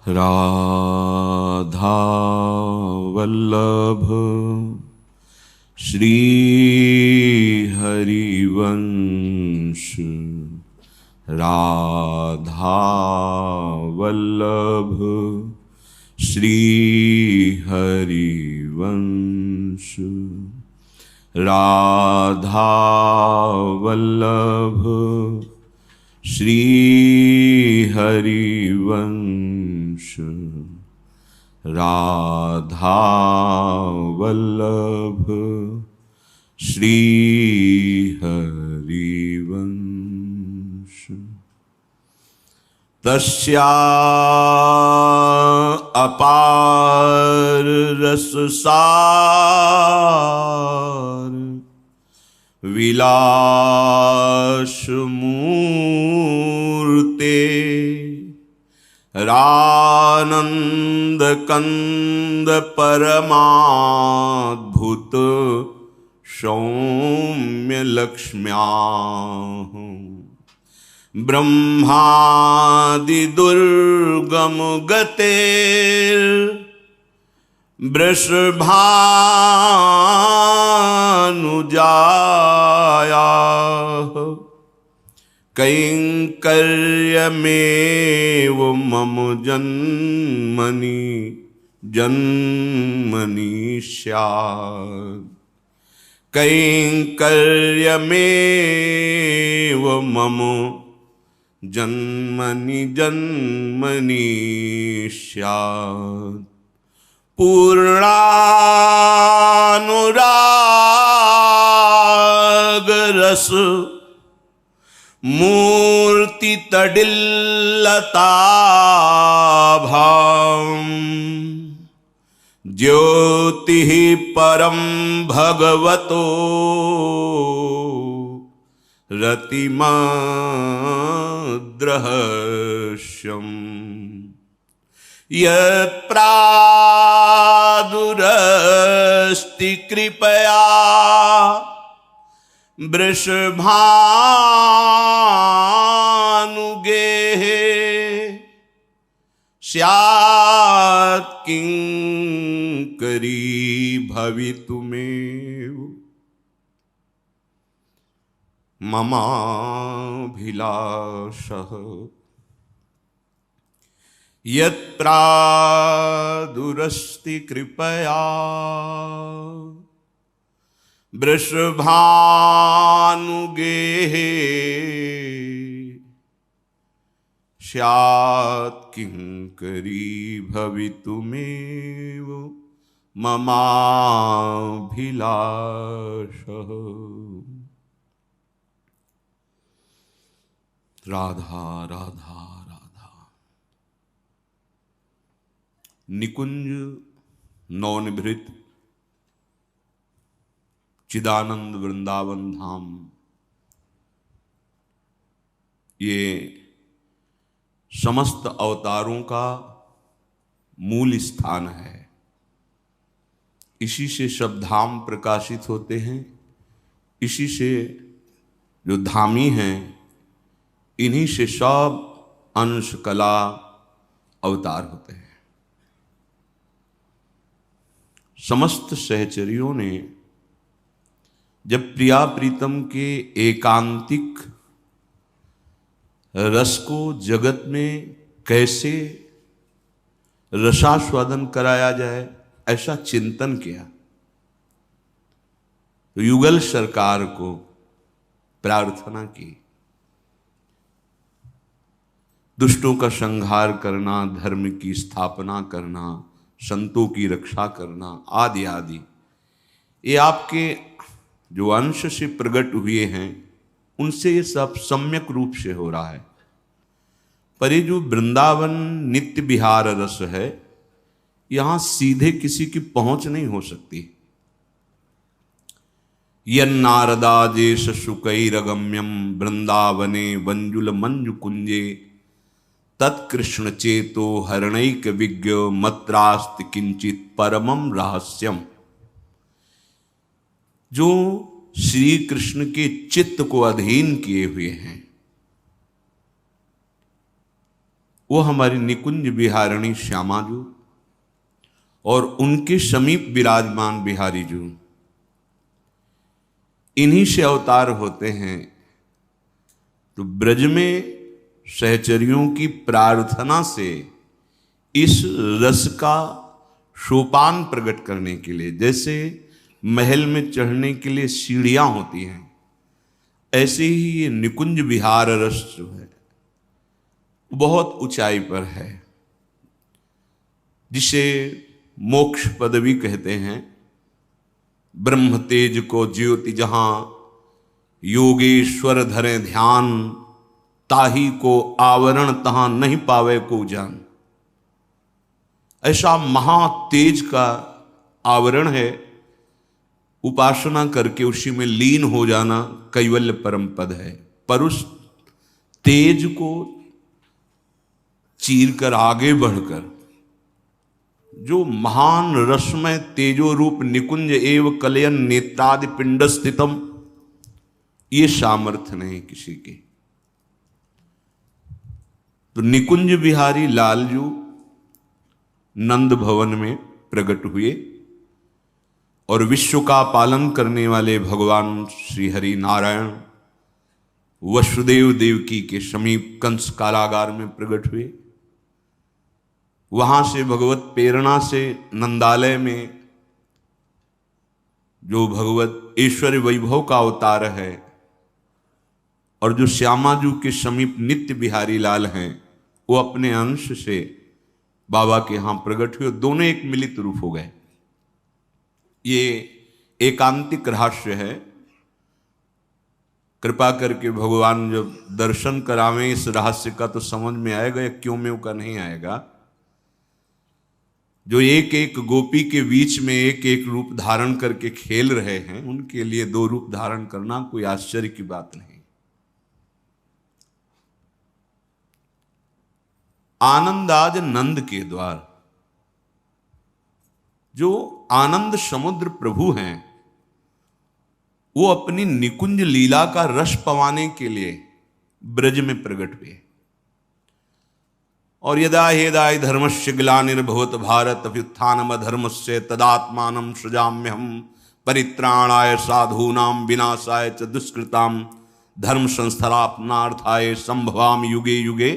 राधा वल्लभ श्री हरिवंश, राधा वल्लभ श्री हरिवंश, राधा वल्लभ श्री हरिवंश, राधा वल्लभ श्री हरिवंश। तस्या अपार रस सार, विलास मूर्ते, रानंद कंद परमाद्भुत सौम्य लक्ष्म्याः, ब्रह्मादि दुर्गम गतेर वृषभानुजायाः, कैंकर्यमेव मम जन्मनि जन्मनि स्यात्, कैंकर्यमेव मम जन्मनि जन्मनि स्यात्। पूर्णानुराग रस मूर्ति तडिल्लताभां, ज्योति परम भगवतो रतिमद्रहस्यम्, यत्प्रादुरस्ति कृपया वृषभानुगेः, स्यात् किंकरी भवितुमेव ममाभिलाषः, यत्प्रादुरस्ति कृपया वृषभानुगेः, स्यात् किंकरी भवितुमेव ममाभिलाषः। राधा राधा राधा। निकुंज नवनिभृत चिदानंद वृंदावन धाम, ये समस्त अवतारों का मूल स्थान है। इसी से सब धाम प्रकाशित होते हैं, इसी से जो धामी हैं इन्हीं से सब अंश कला अवतार होते हैं। समस्त सहचरियों ने जब प्रिया प्रीतम के एकांतिक रस को जगत में कैसे रसास्वादन कराया जाए ऐसा चिंतन किया, तो युगल सरकार को प्रार्थना की। दुष्टों का संहार करना, धर्म की स्थापना करना, संतों की रक्षा करना आदि आदि, ये आपके जो अंश से प्रकट हुए हैं उनसे ये सब सम्यक रूप से हो रहा है। पर ये जो वृंदावन नित्य विहार रस है, यहां सीधे किसी की पहुंच नहीं हो सकती। यन्नारदादेश शुकैरगम्यम वृंदावने वंजुल मंजु कुंजे, तत्कृष्ण चेतो हरणैक विज्ञ मत्रास्त किंचित परमम रहस्यम। जो श्री कृष्ण के चित्त को अधीन किए हुए हैं, वो हमारी निकुंज बिहारिणी श्यामा जी और उनके समीप विराजमान बिहारी जी, इन्हीं से अवतार होते हैं। तो ब्रज में सहचरियों की प्रार्थना से इस रस का सोपान प्रकट करने के लिए, जैसे महल में चढ़ने के लिए सीढ़ियां होती हैं, ऐसे ही ये निकुंज विहार रस जो है बहुत ऊंचाई पर है, जिसे मोक्ष पदवी कहते हैं। ब्रह्म तेज को ज्योति जहां योगेश्वर धरे ध्यान, ताही को आवरण तहां नहीं पावे को जान। ऐसा महातेज का आवरण है, उपासना करके उसी में लीन हो जाना कैवल्य परम पद है। पर उस तेज को चीर कर आगे बढ़कर जो महान रसमय तेजो रूप निकुंज एव कलयन नेत्रादि पिंड स्थितम, ये सामर्थ्य नहीं किसी के। तो निकुंज बिहारी लालजू नंद भवन में प्रकट हुए और विश्व का पालन करने वाले भगवान श्री हरि नारायण वसुदेव देवकी के समीप कंस कारागार में प्रकट हुए। वहां से भगवत प्रेरणा से नंदालय में जो भगवत ऐश्वर्य वैभव का अवतार है और जो श्यामाजू के समीप नित्य बिहारी लाल हैं, वो अपने अंश से बाबा के यहां प्रकट हुए। दोनों एक मिलित रूप हो गए। ये एकांतिक रहस्य है। कृपा करके भगवान जब दर्शन करावें इस रहस्य का तो समझ में आएगा, या क्यों में का नहीं आएगा। जो एक एक गोपी के बीच में एक एक रूप धारण करके खेल रहे हैं, उनके लिए दो रूप धारण करना कोई आश्चर्य की बात नहीं। आनंदाज नंद के द्वार जो आनंद समुद्र प्रभु हैं, वो अपनी निकुंज लीला का रस पवाने के लिए ब्रज में प्रकट हुए। और यदा हेदाय धर्मस्य ग्लानिर्भवत भारत अभ्युत्थानम धर्मस्य तदात्मानं सृजाम्यहम् परित्राणाय साधूनां विनाशाय च दुष्कृतां धर्म संस्थापनार्थाय संभवामि युगे युगे।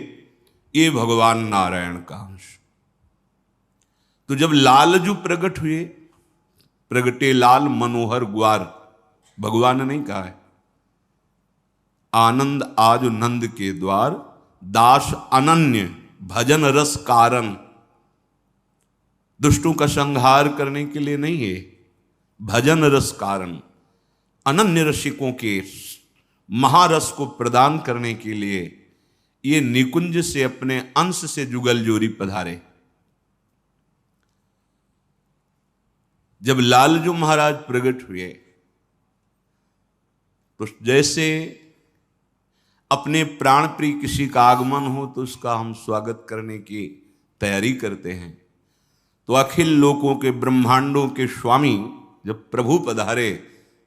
ये भगवान नारायण का अंश। तो जब लालजू प्रकट हुए, प्रगटे लाल मनोहर ग्वार, भगवान ने नहीं कहा है। आनंद आज नंद के द्वार, दास अनन्य भजन रस कारण। दुष्टों का संहार करने के लिए नहीं है, भजन रस कारण, अनन्य रसिकों के महारस को प्रदान करने के लिए ये निकुंज से अपने अंश से जुगल जोरी पधारे। जब लालजू महाराज प्रकट हुए तो जैसे अपने प्राण प्रिय किसी का आगमन हो तो उसका हम स्वागत करने की तैयारी करते हैं, तो अखिल लोकों के ब्रह्मांडों के स्वामी जब प्रभु पधारे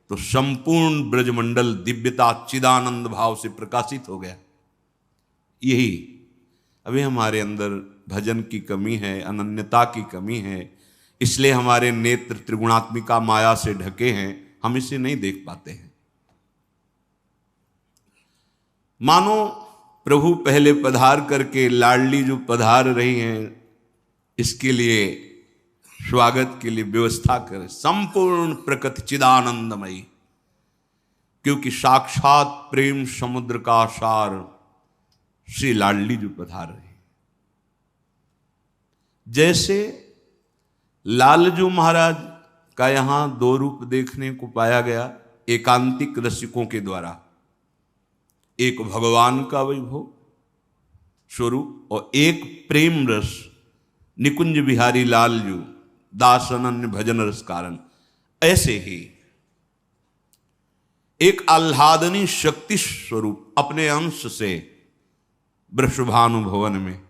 तो संपूर्ण ब्रजमंडल दिव्यता चिदानंद भाव से प्रकाशित हो गया। यही अभी हमारे अंदर भजन की कमी है, अनन्यता की कमी है, इसलिए हमारे नेत्र त्रिगुणात्मिका माया से ढके हैं, हम इसे नहीं देख पाते हैं। मानो प्रभु पहले पधार करके लाडली जो पधार रही हैं, इसके लिए स्वागत के लिए व्यवस्था करें संपूर्ण प्रकृति चिदानंदमयी, क्योंकि साक्षात प्रेम समुद्र का सार श्री लाडली जो पधार रहे। जैसे लालजू महाराज का यहां दो रूप देखने को पाया गया एकांतिक रसिकों के द्वारा, एक भगवान का वैभव स्वरूप और एक प्रेम रस निकुंज बिहारी लालजू दास अनन्य भजन रस कारण। ऐसे ही एक आह्लादनी शक्ति स्वरूप अपने अंश से वृषभानु भवन में,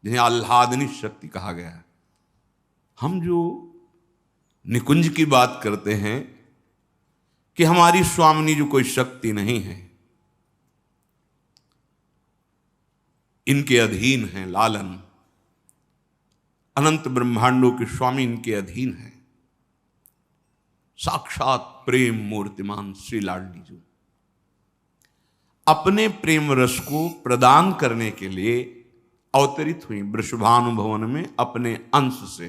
जिन्हें आह्लादनी शक्ति कहा गया है। हम जो निकुंज की बात करते हैं कि हमारी स्वामिनी जो कोई शक्ति नहीं है, इनके अधीन हैं। लालन अनंत ब्रह्मांडों के स्वामी इनके अधीन हैं। साक्षात प्रेम मूर्तिमान श्री लाडली जी अपने प्रेम रस को प्रदान करने के लिए अवतरित हुई वृषभानु भवन में अपने अंश से।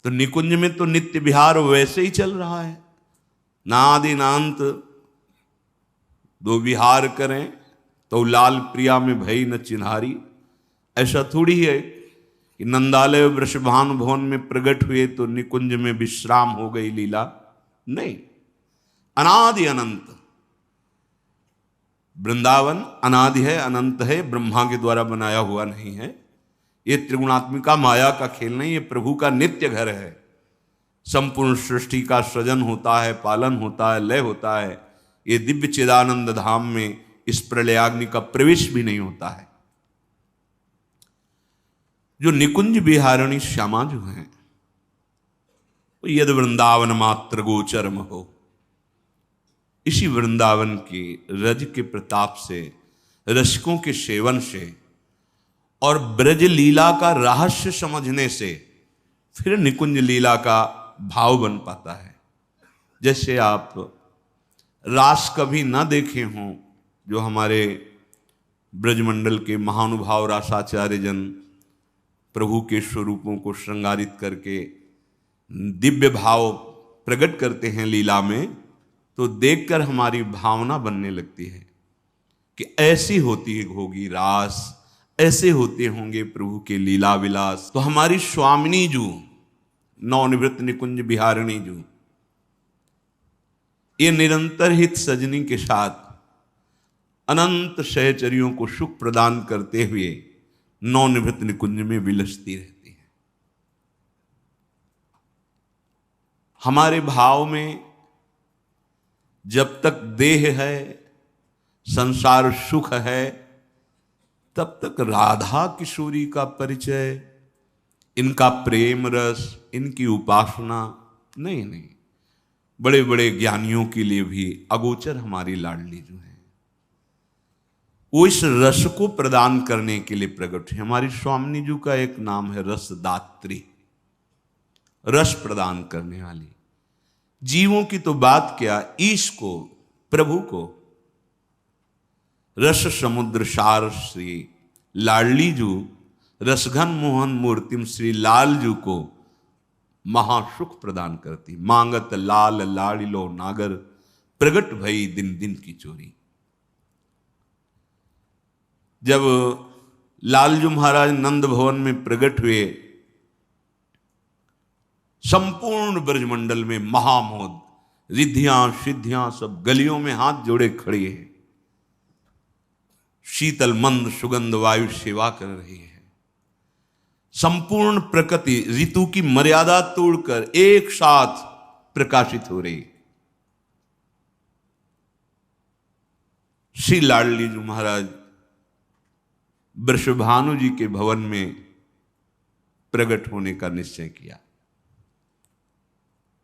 तो निकुंज में तो नित्य विहार वैसे ही चल रहा है, ना आदि ना अंत। दो विहार करें तो लाल प्रिया में भई न चिन्हारी। ऐसा थोड़ी है कि नंदालय वृषभानु भवन में प्रकट हुए तो निकुंज में विश्राम हो गई लीला। नहीं, अनादि अनंत वृंदावन अनादि है, अनंत है, ब्रह्मा के द्वारा बनाया हुआ नहीं है। ये त्रिगुणात्मिका माया का खेल नहीं, ये प्रभु का नित्य घर है। संपूर्ण सृष्टि का सृजन होता है, पालन होता है, लय होता है। ये दिव्य चिदानंद धाम में इस प्रलयाग्नि का प्रवेश भी नहीं होता है। जो निकुंज विहारिणी श्यामा जो है, यद वृंदावन मात्र गोचरम हो, इसी वृंदावन की रज के प्रताप से, रसिकों के सेवन से और ब्रज लीला का रहस्य समझने से फिर निकुंज लीला का भाव बन पाता है। जैसे आप रास कभी ना देखे हों, जो हमारे ब्रजमंडल के महानुभाव रासाचार्य जन प्रभु के स्वरूपों को श्रृंगारित करके दिव्य भाव प्रकट करते हैं लीला में, तो देखकर हमारी भावना बनने लगती है कि ऐसी होती होगी रास, ऐसे होते होंगे प्रभु के लीला विलास। तो हमारी स्वामिनी जू, नवनिवृत्त निकुंज विहारिणी जू, ये निरंतर हित सजनी के साथ अनंत सहचरियों को सुख प्रदान करते हुए नवनिवृत्त निकुंज में विलसती रहती है। हमारे भाव में जब तक देह है, संसार सुख है, तब तक राधा किशोरी का परिचय, इनका प्रेम रस, इनकी उपासना नहीं। बड़े बड़े ज्ञानियों के लिए भी अगोचर हमारी लाडली जो है, वो इस रस को प्रदान करने के लिए प्रकट है। हमारी स्वामिनी जी का एक नाम है रसदात्री, रस प्रदान करने वाली। जीवों की तो बात क्या, ईश को, प्रभु को रस समुद्र सार श्री लाडली जू, रसघन मोहन मूर्तिम श्री लाल जू को महासुख प्रदान करती। मांगत लाल लाडिलो नागर, प्रगट भई दिन दिन की चोरी। जब लालजू महाराज नंद भवन में प्रकट हुए, संपूर्ण ब्रजमंडल में महामोद, रिद्धियां सिद्धियां सब गलियों में हाथ जोड़े खड़ी है। शीतल मंद सुगंध वायु सेवा कर रही है। संपूर्ण प्रकृति ऋतु की मर्यादा तोड़कर एक साथ प्रकाशित हो रही। श्री लाडली जी महाराज वृषभानु जी के भवन में प्रकट होने का निश्चय किया।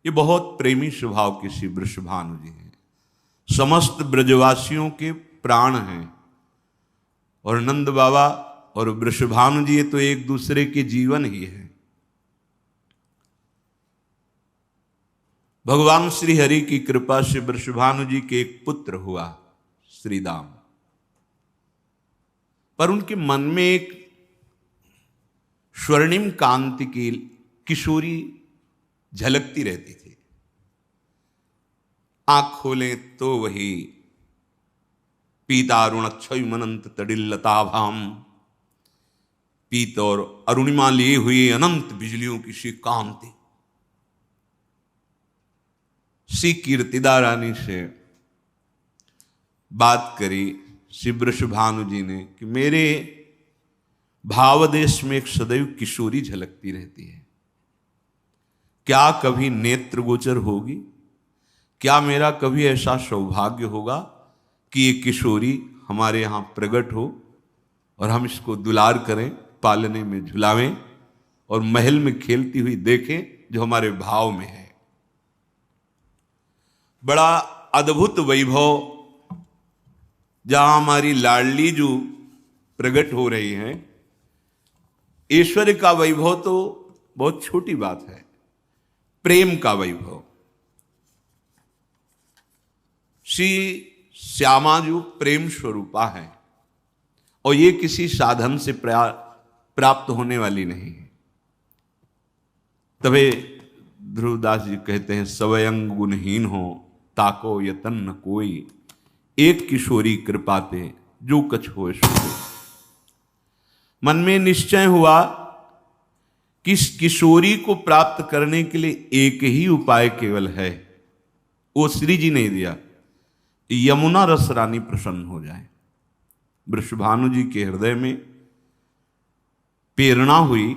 ये बहुत प्रेमी स्वभाव के श्री वृषभानु जी हैं, समस्त ब्रजवासियों के प्राण हैं। और नंद बाबा और वृषभानु जी ये तो एक दूसरे के जीवन ही है। भगवान श्री हरि की कृपा से वृषभानु जी के एक पुत्र हुआ श्रीदाम, पर उनके मन में एक स्वर्णिम कांति की किशोरी झलकती रहती थी। आंख खोलें तो वही पीतारुणक्षयमनंत तडिल्लताभाम, पीत और अरुणिमा लिए हुई अनंत बिजलियों की सी कांति। श्री कीर्तिदा रानी से बात करी श्री वृषभानु जी ने कि मेरे भावदेश में एक सदैव किशोरी झलकती रहती है, क्या कभी नेत्र गोचर होगी? क्या मेरा कभी ऐसा सौभाग्य होगा कि ये किशोरी हमारे यहाँ प्रकट हो और हम इसको दुलार करें, पालने में झुलावें और महल में खेलती हुई देखें, जो हमारे भाव में है। बड़ा अद्भुत वैभव, जहां हमारी लाडली जू प्रकट हो रही हैं। ऐश्वर्य का वैभव तो बहुत छोटी बात है, प्रेम का वैभव। श्री श्यामा जो प्रेम स्वरूपा है, और ये किसी साधन से प्राप्त होने वाली नहीं है। तबे ध्रुवदास जी कहते हैं, स्वयं गुणहीन हो ताको यतन न कोई, एक किशोरी कृपाते जो कछ हो सो। मन में निश्चय हुआ कि इस किशोरी को प्राप्त करने के लिए एक ही उपाय केवल है, वो श्री जी ने दिया, यमुना रस रानी प्रसन्न हो जाए। वृषभानु जी के हृदय में प्रेरणा हुई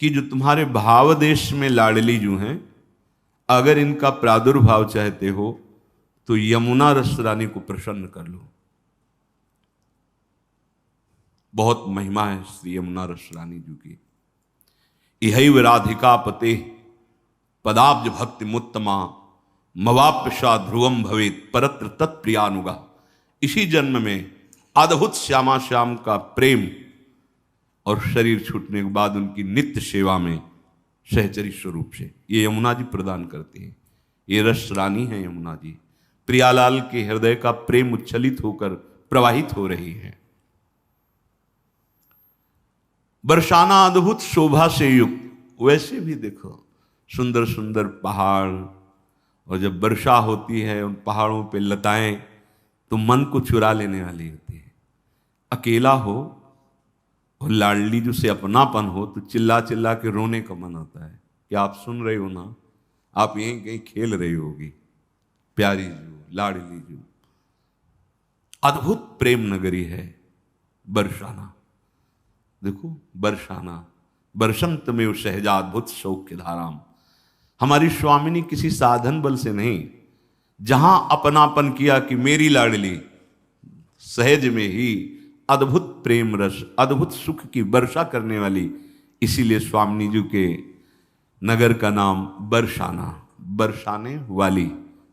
कि जो तुम्हारे भाव देश में लाडली जो हैं, अगर इनका प्रादुर्भाव चाहते हो तो यमुना रस रानी को प्रसन्न कर लो। बहुत महिमा है श्री यमुना रस रानी जी की। इहैव राधिका पते पदाब्ज भक्ति मुत्तमा मवाप्यशा ध्रुवम भवेत परत्र तत्प्रियानुगा। इसी जन्म में अद्भुत श्यामा श्याम का प्रेम और शरीर छूटने के बाद उनकी नित्य सेवा में सहचरी स्वरूप से ये यमुना जी प्रदान करती हैं। ये रस रानी है यमुना जी। प्रियालाल के हृदय का प्रेम उच्छलित होकर प्रवाहित हो रही है। बरसाना अद्भुत शोभा से युक्त, वैसे भी देखो सुंदर सुंदर पहाड़, और जब वर्षा होती है उन पहाड़ों पे लताएं तो मन को चुरा लेने वाली होती है। अकेला हो और लाडली जो से अपनापन हो तो चिल्ला चिल्ला के रोने का मन होता है। क्या आप सुन रहे हो ना? आप यहीं कहीं खेल रही होगी। प्यारी जो लाडली जो अद्भुत प्रेम नगरी है बरसाना। देखो बरसाना, बरसंत में सहजाद्भुत सौख्य धाराम। हमारी स्वामिनी किसी साधन बल से नहीं, जहां अपनापन किया कि मेरी लाडली, सहज में ही अद्भुत प्रेम रस, अद्भुत सुख की वर्षा करने वाली। इसीलिए स्वामिनी जी के नगर का नाम बरसाना, बरसाने वाली,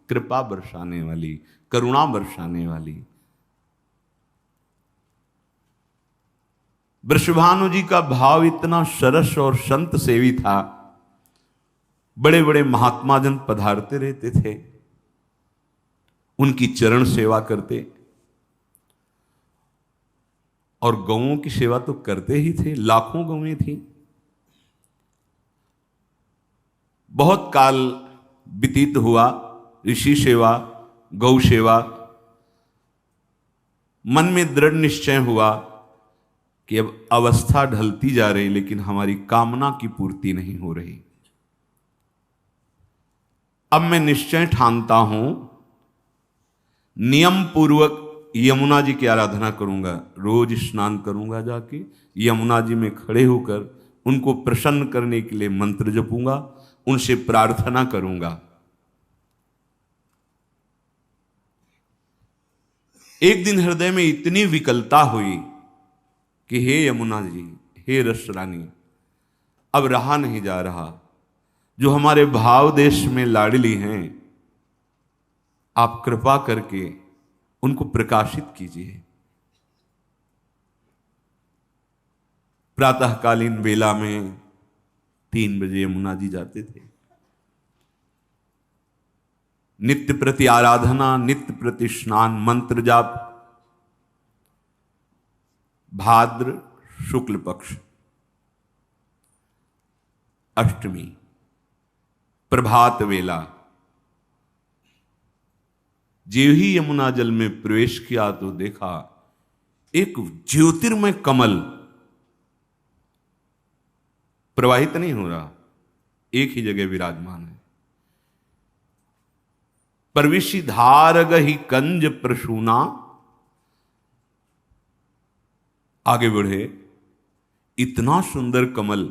कृपा बरसाने वाली, करुणा बरसाने वाली। वृषभानु जी का भाव इतना सरस और संत सेवी था। बड़े बड़े महात्मा जन पधारते रहते थे, उनकी चरण सेवा करते, और गौओं की सेवा तो करते ही थे। लाखों गौएं थी। बहुत काल व्यतीत हुआ, ऋषि सेवा, गौ सेवा। मन में दृढ़ निश्चय हुआ कि अब अवस्था ढलती जा रही, लेकिन हमारी कामना की पूर्ति नहीं हो रही। अब मैं निश्चय ठानता हूं, नियम पूर्वक यमुना जी की आराधना करूंगा। रोज स्नान करूंगा, जाके यमुना जी में खड़े होकर उनको प्रसन्न करने के लिए मंत्र जपूंगा, उनसे प्रार्थना करूंगा। एक दिन हृदय में इतनी विकलता हुई कि हे यमुना जी, हे रस रानी, अब रहा नहीं जा रहा। जो हमारे भाव देश में लाडली हैं, आप कृपा करके उनको प्रकाशित कीजिए। प्रातःकालीन वेला में 3 बजे यमुना जी जाते थे। नित्य प्रति आराधना, नित्य प्रति स्नान, मंत्र जाप। भाद्र शुक्ल पक्ष अष्टमी प्रभात वेला, जो ही यमुना जल में प्रवेश किया तो देखा एक ज्योतिर्मय कमल प्रवाहित नहीं हो रहा, एक ही जगह विराजमान है। प्रविशि धारग ही कंज प्रसूना, आगे बढ़े, इतना सुंदर कमल,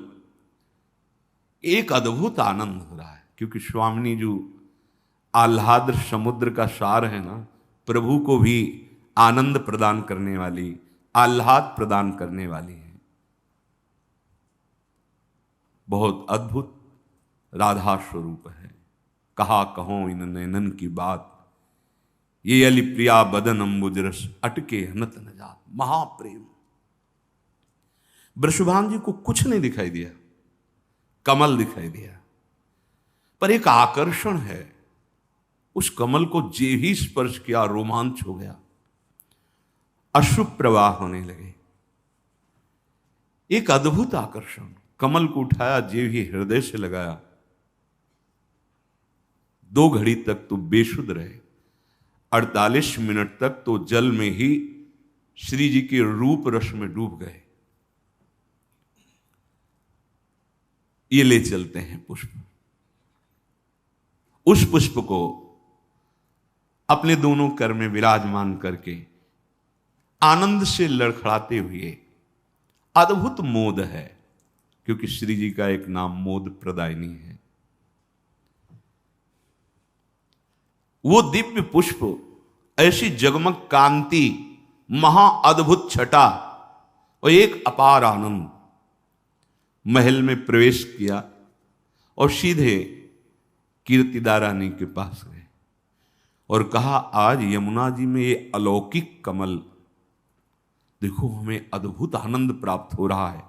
एक अद्भुत आनंद हो रहा है। क्योंकि स्वामिनी जो आह्लाद समुद्र का सार है ना, प्रभु को भी आनंद प्रदान करने वाली, आह्लाद प्रदान करने वाली है। बहुत अद्भुत राधा स्वरूप है। कहा कहो इन नैनन की बात, ये अली प्रिया बदन अम्बुज रस अटके हनत न जात। महाप्रेम, वृषभान जी को कुछ नहीं दिखाई दिया, कमल दिखाई दिया, पर एक आकर्षण है। उस कमल को जे ही स्पर्श किया, रोमांच हो गया, अश्रु प्रवाह होने लगे। एक अद्भुत आकर्षण। कमल को उठाया, जे ही हृदय से लगाया, 2 घड़ी तक तो बेसुध रहे, 48 मिनट तक तो जल में ही श्री जी के रूप रस में डूब गए। ये ले चलते हैं पुष्प। उस पुष्प को अपने दोनों कर में विराजमान करके आनंद से लड़खड़ाते हुए, अद्भुत मोद है, क्योंकि श्री जी का एक नाम मोद प्रदायिनी है। वो दिव्य पुष्प, ऐसी जगमग कांति, महा अद्भुत छटा और एक अपार आनंद। महल में प्रवेश किया और सीधे कीर्तिदा रानी के पास गए और कहा, आज यमुना जी में ये अलौकिक कमल देखो, हमें अद्भुत आनंद प्राप्त हो रहा है।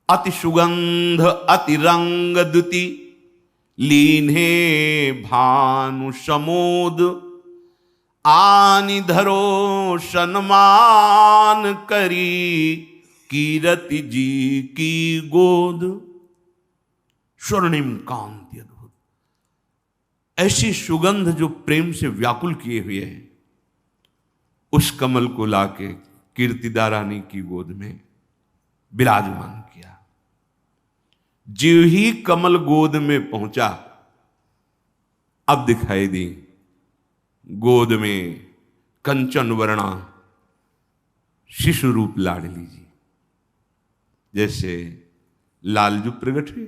अति सुगंध अति रंग द्युति लीन्हे भानु समोद, आनि धरो सन्मान करी कीरति जी की गोद। स्वर्णिम कांति अद्भुत, ऐसी सुगंध जो प्रेम से व्याकुल किए हुए है, उस कमल को लाके कीर्तिदा रानी की गोद में विराजमान किया। जो ही कमल गोद में पहुंचा, अब दिखाई दी गोद में कंचन वर्णा शिशु रूप लाडली जी। जैसे लालजू प्रकट हुई,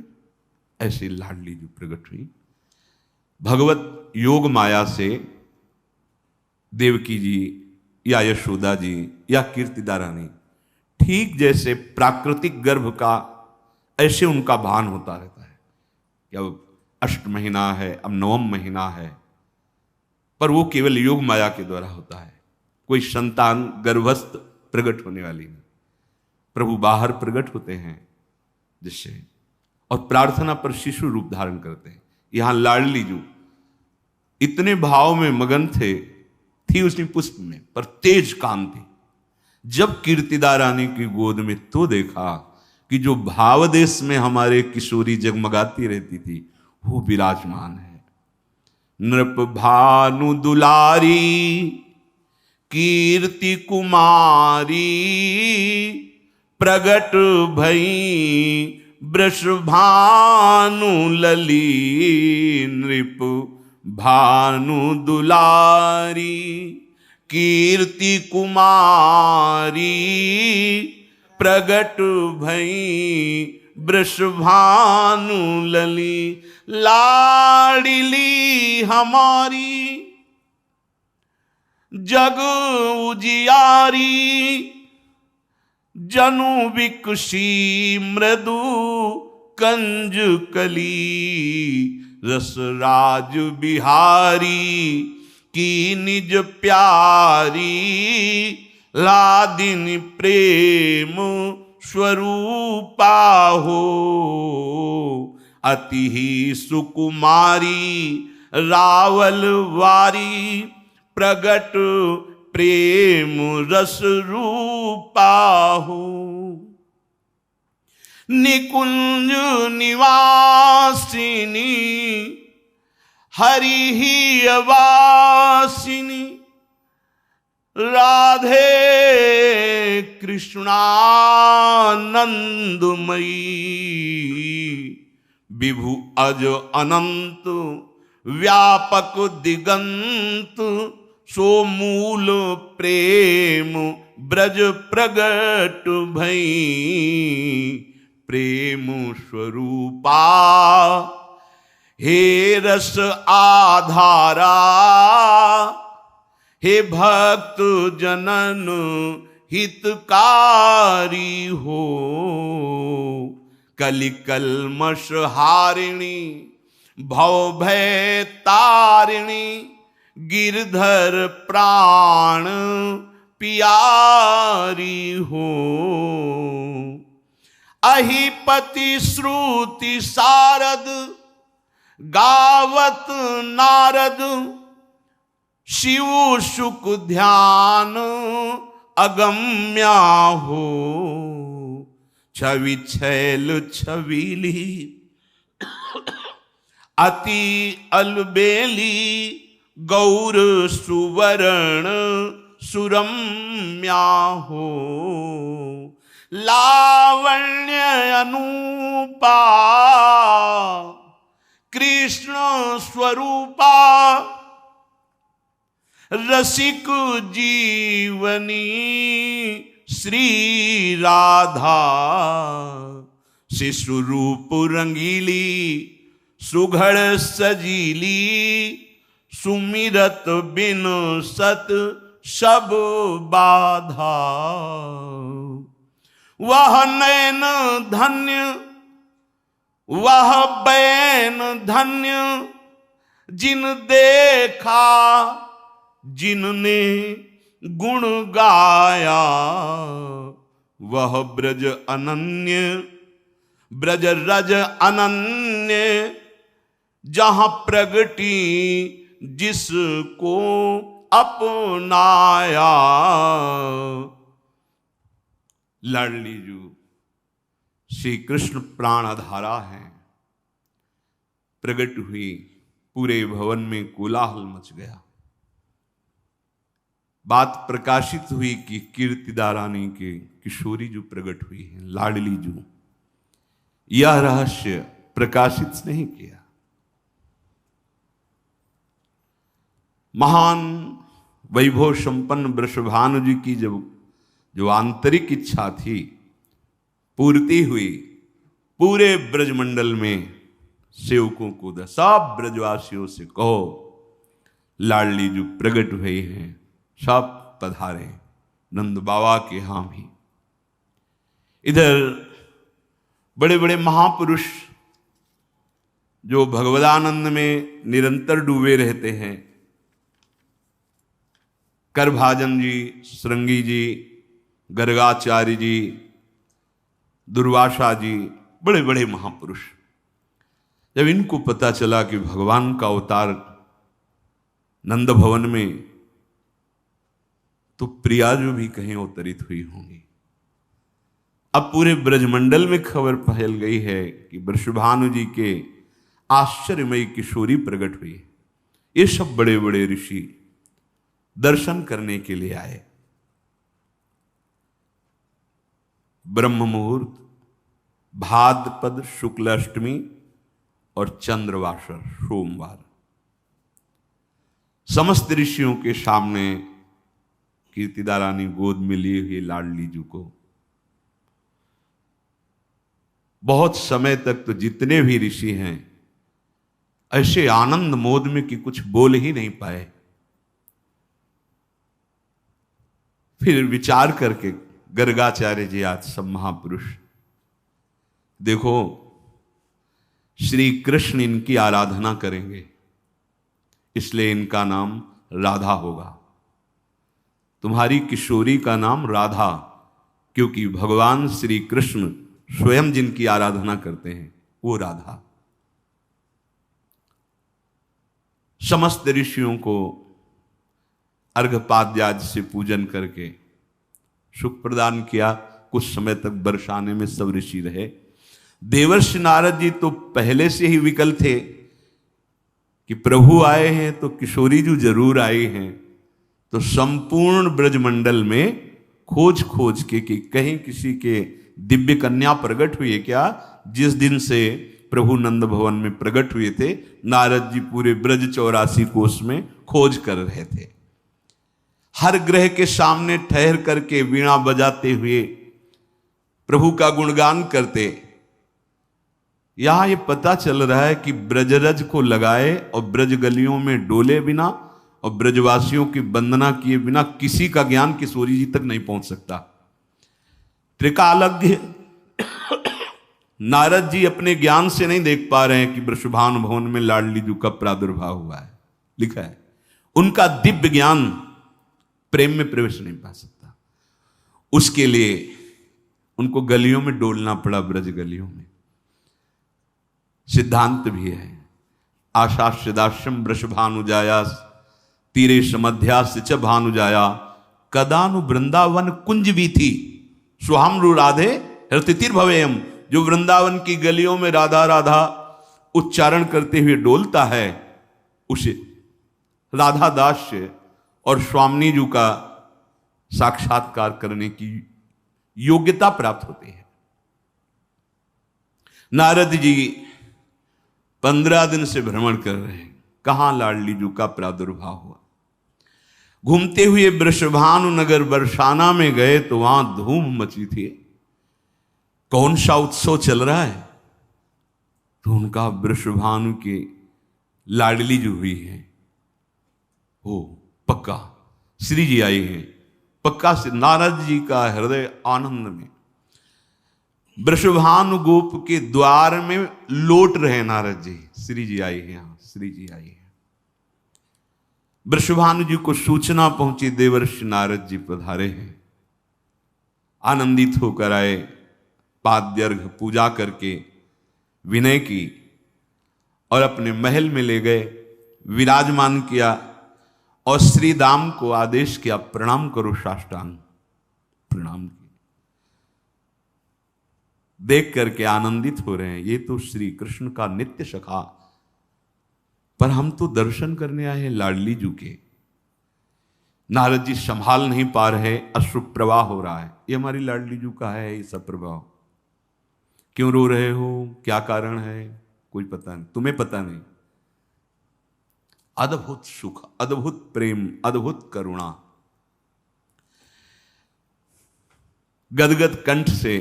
ऐसे लाडली जो प्रकट हुई। भगवत योग माया से देवकी जी या यशोदा जी या कीर्तिदा रानी, ठीक जैसे प्राकृतिक गर्भ का ऐसे उनका भान होता रहता है कि अब 8 महीना है, अब 9वां महीना है, पर वो केवल योग माया के द्वारा होता है। कोई संतान गर्भस्थ प्रकट होने वाली नहीं, प्रभु बाहर प्रकट होते हैं जिससे, और प्रार्थना पर शिशु रूप धारण करते हैं। यहां लाडली जो इतने भाव में मगन थी उसी पुष्प में, पर तेज कांति। जब कीर्तिदा रानी की गोद में तो देखा कि जो भाव देश में हमारे किशोरी जगमगाती रहती थी वो विराजमान है। नृप भानु दुलारी कीर्ति कुमारी, प्रगट भई वृषभानु लली। नृप भानु दुलारी कीर्ति कुमारी, प्रगट भई वृषभानु लली। लाडली हमारी जग उजियारी, जनु विकसी मृदु कंज कली। रसराज बिहारी की निज प्यारी, लादिन प्रेम स्वरूपा हो। अति ही सुकुमारी रावल वारी, प्रगट प्रेम रस रूपा हो। निकुंज निवासिनी हरि ही वासिनी, राधे कृष्णानंदमयी। विभु अज अनंत व्यापक दिगंत, सो मूल प्रेम ब्रज प्रगट भई। प्रेम स्वरूपा हे रस आधारा, हे भक्त जनन हितकारी हो। कलि कल्मष हारिणी भव भय तारिणी, गिरधर प्राण पियारी हो। अहिपति श्रुति सारद गावत नारद, शिव सुख ध्यान अगम्या हो। छवि छैल छबीली अति अलबेली, गौर सुवर्ण सुरम्या हो। लावण्य अनुपा कृष्ण स्वरूपा, रसिक जीवनी श्री राधा। शिशु रूप रंगीली सुघड़ सजीली, सुमिरत बिन सत सब बाधा। वह नैन धन्य वह बैन धन्य, जिन देखा जिनने गुण गाया। वह ब्रज अनन्य ब्रज रज अनन्य, जहां प्रगटी जिसको अपनाया। लाडली जू श्री कृष्ण प्राणधारा है, प्रकट हुई, पूरे भवन में कोलाहल मच गया। बात प्रकाशित हुई कि कीर्तिदा रानी के किशोरी जो प्रकट हुई है, लाडली जू। यह रहस्य प्रकाशित नहीं किया। महान वैभव संपन्न वृषभानु जी की जब जो आंतरिक इच्छा थी पूर्ति हुई, पूरे ब्रजमंडल में सेवकों को सब ब्रजवासियों से कहो लाडली जो प्रकट हुई हैं, सब पधारे नंद बाबा के यहां भी। इधर बड़े बड़े महापुरुष जो भगवदानंद में निरंतर डूबे रहते हैं, करभाजन जी, श्रृंगी जी, गर्गाचार्य जी, दुर्वासा जी, बड़े बड़े महापुरुष, जब इनको पता चला कि भगवान का अवतार नंद भवन में, तो प्रिया जो भी कहीं अवतरित हुई होंगी। अब पूरे ब्रजमंडल में खबर फैल गई है कि वृषभानु जी के आश्चर्यमयी किशोरी प्रकट हुई। ये सब बड़े बड़े ऋषि दर्शन करने के लिए आए। ब्रह्म मुहूर्त, भाद्रपद शुक्ल अष्टमी और चंद्रवासर सोमवार, समस्त ऋषियों के सामने कीर्तिदा रानी गोद में लिए हुए लाडली जी को बहुत समय तक तो जितने भी ऋषि हैं ऐसे आनंद मोद में कि कुछ बोल ही नहीं पाए। फिर विचार करके गर्गाचार्य जी, आज सब महापुरुष, देखो श्री कृष्ण इनकी आराधना करेंगे, इसलिए इनका नाम राधा होगा। तुम्हारी किशोरी का नाम राधा, क्योंकि भगवान श्री कृष्ण स्वयं जिनकी आराधना करते हैं वो राधा। समस्त ऋषियों को अर्घपाद्याज से पूजन करके सुख प्रदान किया। कुछ समय तक बरसाने में सब ऋषि रहे। देवर्षि नारद जी तो पहले से ही विकल थे कि प्रभु आए हैं तो किशोरी जी जरूर आए हैं, तो संपूर्ण ब्रजमंडल में खोज खोज के कि कहीं किसी के दिव्य कन्या प्रकट हुई है क्या। जिस दिन से प्रभु नंद भवन में प्रकट हुए थे, नारद जी पूरे ब्रज 84 कोस में खोज कर रहे थे। हर ग्रह के सामने ठहर करके वीणा बजाते हुए प्रभु का गुणगान करते। यहां ये पता चल रहा है कि ब्रजरज को लगाए और ब्रज गलियों में डोले बिना और ब्रजवासियों की वंदना किए बिना किसी का ज्ञान किशोरी जी तक नहीं पहुंच सकता। त्रिकालज्ञ नारद जी अपने ज्ञान से नहीं देख पा रहे हैं कि वृषभानु भवन में लाडली जी का प्रादुर्भाव हुआ है, लिखा है। उनका दिव्य ज्ञान प्रेम में प्रवेश नहीं पा सकता। उसके लिए उनको गलियों में डोलना पड़ा, ब्रज गलियों में। सिद्धांत भी है, आशास्यदाश्यम वृषभानुजाया तीरे समध्यास्य च भानुजाया कदानु वृंदावन कुंज भी थी सुहामरु राधे हृतितिर भवेयम। जो वृंदावन की गलियों में राधा राधा उच्चारण करते हुए डोलता है, उसे राधा दास्य और स्वामिनी जी का साक्षात्कार करने की योग्यता प्राप्त होती है। नारद जी 15 दिन से भ्रमण कर रहे हैं, कहां लाडली जी का प्रादुर्भाव हुआ। घूमते हुए वृषभानु नगर बरसाना में गए तो वहां धूम मची थी। कौन सा उत्सव चल रहा है? तो उनका वृषभानु की लाडली जो हुई है वो पक्का श्री जी आई हैं, पक्का से नारद जी का हृदय आनंद में। वृषभानु गोप के द्वार में लौट रहे नारद जी, श्री जी आई है, यहां श्री जी आई है। वृषभानु जी को सूचना पहुंची, देवर्षि नारद जी पधारे हैं। आनंदित होकर आए, पाद्यर्घ पूजा करके विनय की और अपने महल में ले गए, विराजमान किया और श्री दाम को आदेश किया, प्रणाम करो साष्टांग। प्रणाम किया। देख करके आनंदित हो रहे हैं, ये तो श्री कृष्ण का नित्य सखा, पर हम तो दर्शन करने आए हैं लाडली जी के। नारद जी संभाल नहीं पा रहे, अश्रु प्रवाह हो रहा है। ये हमारी लाडली जी का है ये सब प्रभाव। क्यों रो रहे हो, क्या कारण है? कोई पता नहीं, तुम्हें पता नहीं। अद्भुत सुख, अद्भुत प्रेम, अद्भुत करुणा। गदगद कंठ से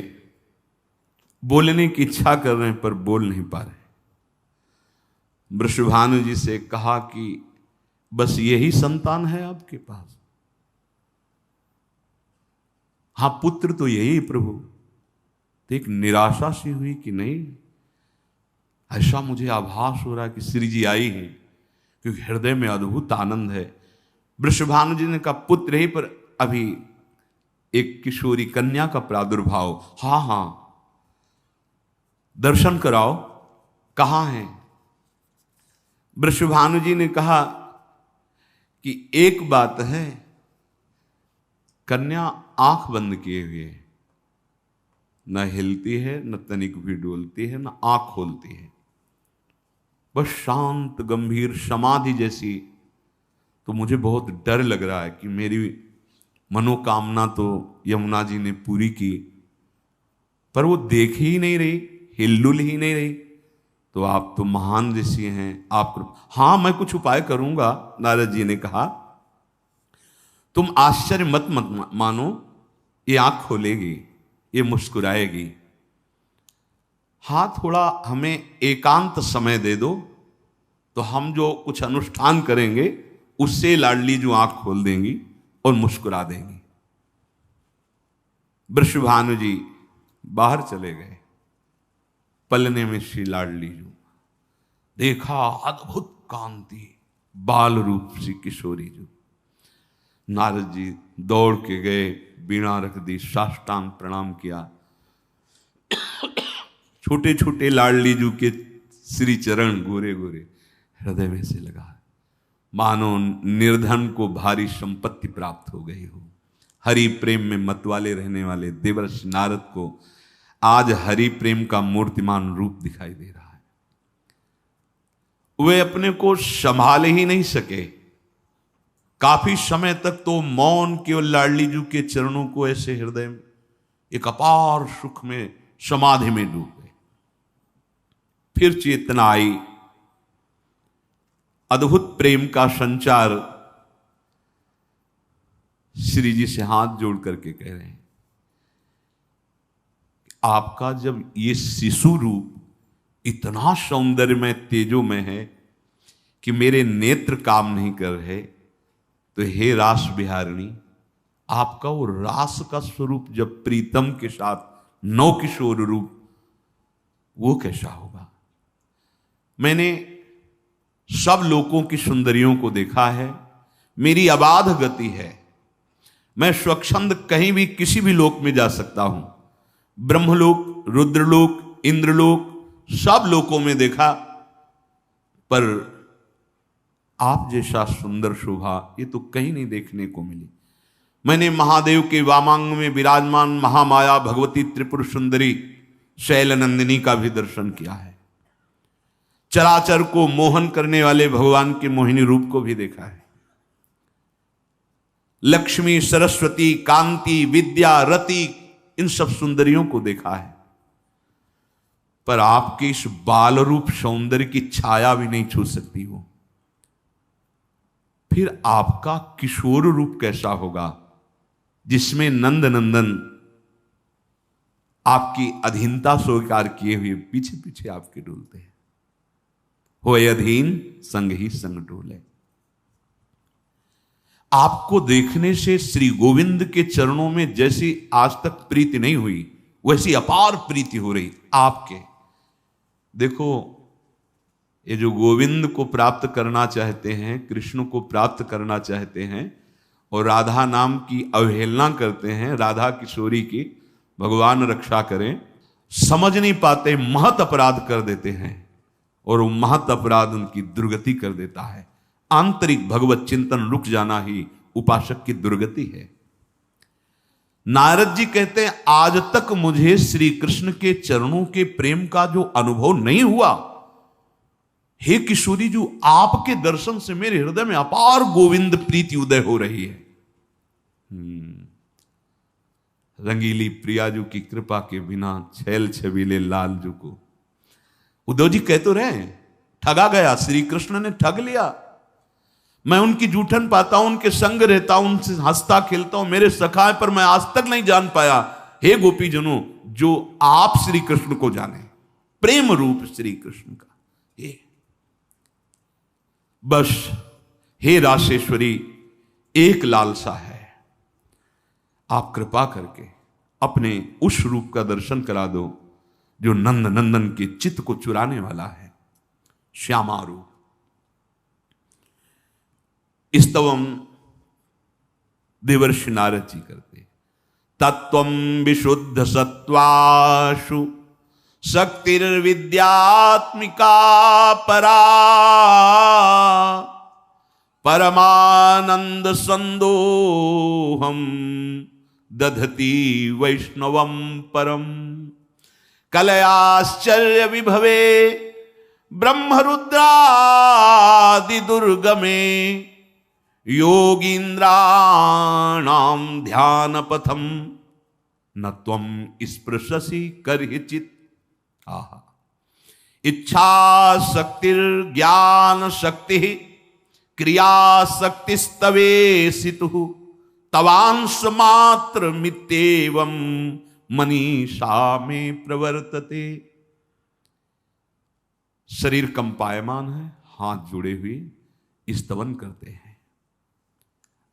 बोलने की इच्छा कर रहे हैं पर बोल नहीं पा रहे। वृषभानु जी से कहा कि बस यही संतान है आपके पास? हां पुत्र तो यही प्रभु। तो एक निराशा सी हुई कि नहीं, ऐसा मुझे आभास हो रहा है कि श्री जी आई है, क्योंकि हृदय में अद्भुत आनंद है। वृषभानु जी ने कहा पुत्र ही, पर अभी एक किशोरी कन्या का प्रादुर्भाव। हां हां दर्शन कराओ, कहां है? वृषभानु जी ने कहा कि एक बात है, कन्या आंख बंद किए हुए, न हिलती है, न तनिक भी डोलती है, न आंख खोलती है, बस शांत गंभीर समाधि जैसी। तो मुझे बहुत डर लग रहा है कि मेरी मनोकामना तो यमुना जी ने पूरी की, पर वो देख ही नहीं रही, हिलडुल ही नहीं रही। तो आप तो महान ऋषि हैं, आप। हां मैं कुछ उपाय करूंगा, नारद जी ने कहा। तुम आश्चर्य मत मानो, ये आंख खोलेगी, ये मुस्कुराएगी। हाँ थोड़ा हमें एकांत समय दे दो, तो हम जो कुछ अनुष्ठान करेंगे उससे लाडली जो आंख खोल देंगी और मुस्कुरा देंगी। वृषभानु जी बाहर चले गए। पलने में श्री लाडली जो देखा, अद्भुत कांति, बाल रूप सी किशोरी जो। नारद जी दौड़ के गए, बीणा रख दी, साष्टांग प्रणाम किया। छोटे छोटे लाडली जू के श्री चरण गोरे गोरे, हृदय में से लगा मानो निर्धन को भारी संपत्ति प्राप्त हो गई हो। हरि प्रेम में मतवाले रहने वाले देवर्षि नारद को आज हरि प्रेम का मूर्तिमान रूप दिखाई दे रहा है। वे अपने को संभाल ही नहीं सके। काफी समय तक तो मौन केवल लाडली जी के चरणों को ऐसे हृदय में एक अपार सुख में समाधि में डूब गए। फिर चेतना आई, अद्भुत प्रेम का संचार श्री जी से हाथ जोड़ करके कह रहे हैं, आपका जब ये शिशु रूप इतना सौंदर्यमय तेजोमय है कि मेरे नेत्र काम नहीं कर रहे, तो हे रास बिहारिणी, आपका वो रास का स्वरूप जब प्रीतम के साथ नौ किशोर रूप, वो कैसा होगा? मैंने सब लोगों की सुंदरियों को देखा है, मेरी अबाध गति है, मैं स्वच्छंद कहीं भी किसी भी लोक में जा सकता हूं, ब्रह्मलोक, रुद्रलोक, इंद्रलोक, सब लोकों में देखा, पर आप जैसा सुंदर शोभा ये तो कहीं नहीं देखने को मिली। मैंने महादेव के वामांग में विराजमान महामाया भगवती त्रिपुर सुंदरी शैलनंदिनी का भी दर्शन किया है। चराचर को मोहन करने वाले भगवान के मोहिनी रूप को भी देखा है। लक्ष्मी, सरस्वती, कांति, विद्या, रति, इन सब सुंदरियों को देखा है, पर आपके इस बाल रूप सौंदर्य की छाया भी नहीं छू सकती हो। फिर आपका किशोर रूप कैसा होगा, जिसमें नंद नंदन आपकी अधीनता स्वीकार किए हुए पीछे पीछे आपके डोलते हैं। होए अधीन संग ही संग डोले। आपको देखने से श्री गोविंद के चरणों में जैसी आज तक प्रीति नहीं हुई, वैसी अपार प्रीति हो रही आपके। देखो, ये जो गोविंद को प्राप्त करना चाहते हैं, कृष्ण को प्राप्त करना चाहते हैं और राधा नाम की अवहेलना करते हैं, राधा किशोरी की, भगवान रक्षा करें, समझ नहीं पाते, महत अपराध कर देते हैं और वो महत अपराध उनकी दुर्गति कर देता है। आंतरिक भगवत चिंतन रुक जाना ही उपासक की दुर्गति है। नारद जी कहते हैं, आज तक मुझे श्री कृष्ण के चरणों के प्रेम का जो अनुभव नहीं हुआ, हे किशोरी जी, आपके दर्शन से मेरे हृदय में अपार गोविंद प्रीति उदय हो रही है। रंगीली प्रियाजू की कृपा के बिना छैल छबीले लालजू को, उद्धव जी कह तो रहे, ठगा गया, श्री कृष्ण ने ठग लिया। मैं उनकी जूठन पाता हूं, उनके संग रहता हूं, उनसे हंसता खेलता हूं, मेरे सखा है, पर मैं आज तक नहीं जान पाया, हे गोपीजनों, जो आप श्री कृष्ण को जाने, प्रेम रूप श्री कृष्ण का। ये बस हे रासेश्वरी, एक लालसा है, आप कृपा करके अपने उस रूप का दर्शन करा दो जो नंद नंदन के चित्त को चुराने वाला है, श्यामा रूप। स्तवम देवर्षि नारद जी करते, तत्वम विशुद्ध सत्वाशु शक्तिर्विद्यात्मिका परा, परमानंद संदोहम दधति वैष्णवम परम, कलयाश्चर्य विभवे ब्रह्मरुद्रादि दुर्गमे, योगीन्द्राणाम ध्यान पथम न त्वम स्पृशसि करहिचित्। आहा, इच्छा शक्तिर ज्ञान शक्ति क्रिया शक्तिस्तवेसितु, तवांश मात्र मित्येवं मनीषा में प्रवर्तते। शरीर कंपायमान है, हाथ जुड़े हुए स्तवन करते हैं।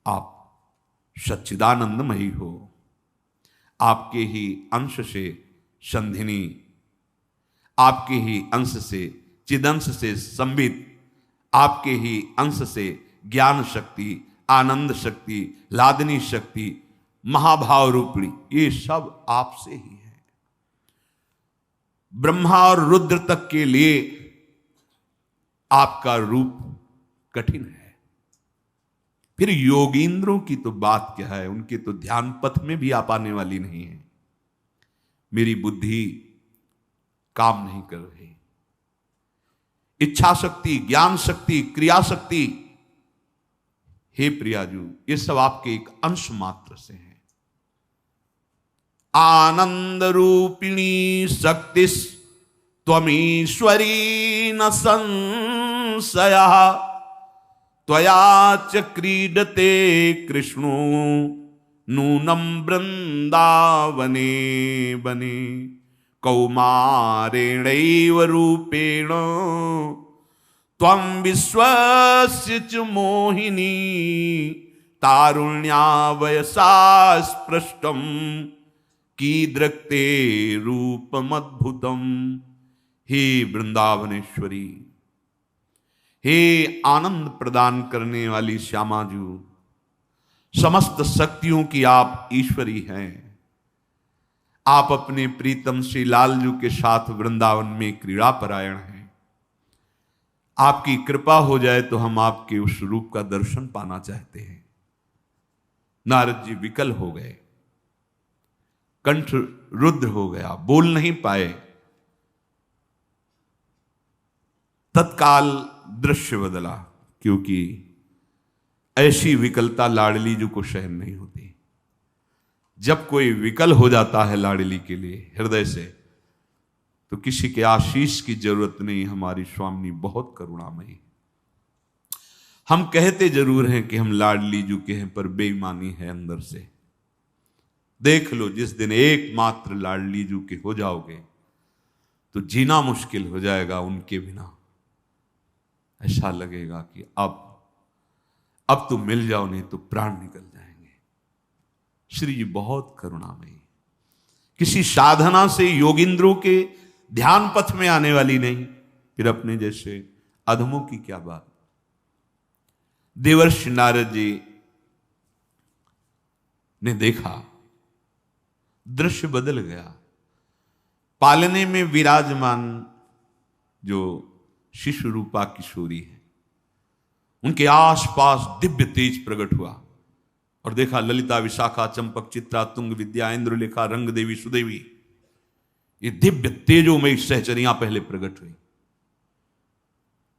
आप सच्चिदानंदमयी हो, आपके ही अंश से संधिनी, आपके ही अंश से चिदंश से संबित, आपके ही अंश से ज्ञान शक्ति, आनंद शक्ति, लादनी शक्ति, महाभाव रूपिणी, ये सब आपसे ही है। ब्रह्मा और रुद्र तक के लिए आपका रूप कठिन है, फिर योगींद्रों की तो बात क्या है, उनके तो ध्यान पथ में भी आ पाने वाली नहीं है। मेरी बुद्धि काम नहीं कर रही, इच्छा शक्ति, ज्ञान शक्ति, क्रिया शक्ति, हे प्रियाजू, ये सब आपके एक अंश मात्र से है। आनंद रूपिणी शक्तिस् त्वमीश्वरी न संशयः, त्वया च क्रीडते कृष्णो नूनं वृंदावने बने, कौमारेणैव रूपेण त्वं विश्वस्य च मोहिनी, तारुण्यावयसा स्पृष्टं कीदृक्ते रूपमद्भुतम। हे वृंदावनेश्वरी, हे आनंद प्रदान करने वाली श्यामाजू, समस्त शक्तियों की आप ईश्वरी हैं। आप अपने प्रीतम श्री लालजू के साथ वृंदावन में क्रीड़ा परायण हैं। आपकी कृपा हो जाए तो हम आपके उस रूप का दर्शन पाना चाहते हैं। नारद जी विकल हो गए, कंठ रुद्र हो गया, बोल नहीं पाए। तत्काल दृश्य बदला, क्योंकि ऐसी विकलता लाडली जी को सहन नहीं होती। जब कोई विकल हो जाता है लाडली के लिए हृदय से, तो किसी के आशीष की जरूरत नहीं। हमारी स्वामी बहुत करुणामयी। हम कहते जरूर हैं कि हम लाडली जी के हैं, पर बेईमानी है अंदर से। देख लो, जिस दिन एकमात्र लाडली जी के हो जाओगे तो जीना मुश्किल हो जाएगा उनके बिना। ऐसा लगेगा कि अब तो मिल जाओ, नहीं तो प्राण निकल जाएंगे। श्री जी बहुत करुणामयी, किसी साधना से योगिंद्रों के ध्यान पथ में आने वाली नहीं, फिर अपने जैसे अधमों की क्या बात। देवर्षि नारद जी ने देखा, दृश्य बदल गया। पालने में विराजमान जो शिशु रूपा किशोरी है, उनके आसपास दिव्य तेज प्रकट हुआ और देखा ललिता, विशाखा, चंपक, चित्रा, तुंग, विद्या, इंद्रलेखा, रंग देवी, सुदेवी, ये दिव्य तेजोमयी सहचरियां पहले प्रकट हुई।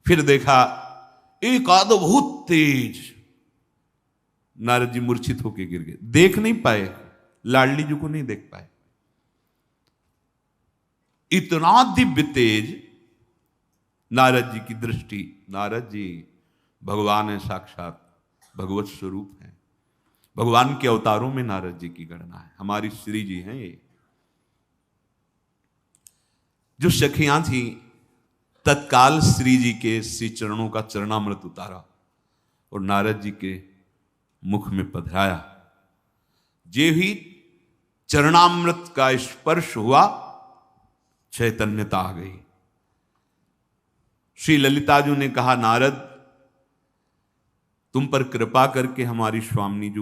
फिर देखा एक अद्भुत तेज। नारद जी मूर्छित होकर गिर गए, देख नहीं पाए, लाडली जी को नहीं देख पाए। इतना दिव्य तेज, नारद जी की दृष्टि, नारद जी भगवान है, साक्षात भगवत स्वरूप है। भगवान के अवतारों में नारद जी की गणना है। हमारी श्री जी हैं ये। जो सखियां थी, तत्काल श्री जी के श्री चरणों का चरणामृत उतारा और नारद जी के मुख में पधराया। जे ही चरणामृत का स्पर्श हुआ, चैतन्यता आ गई। श्री ललिताजू ने कहा, नारद तुम पर कृपा करके हमारी स्वामी जी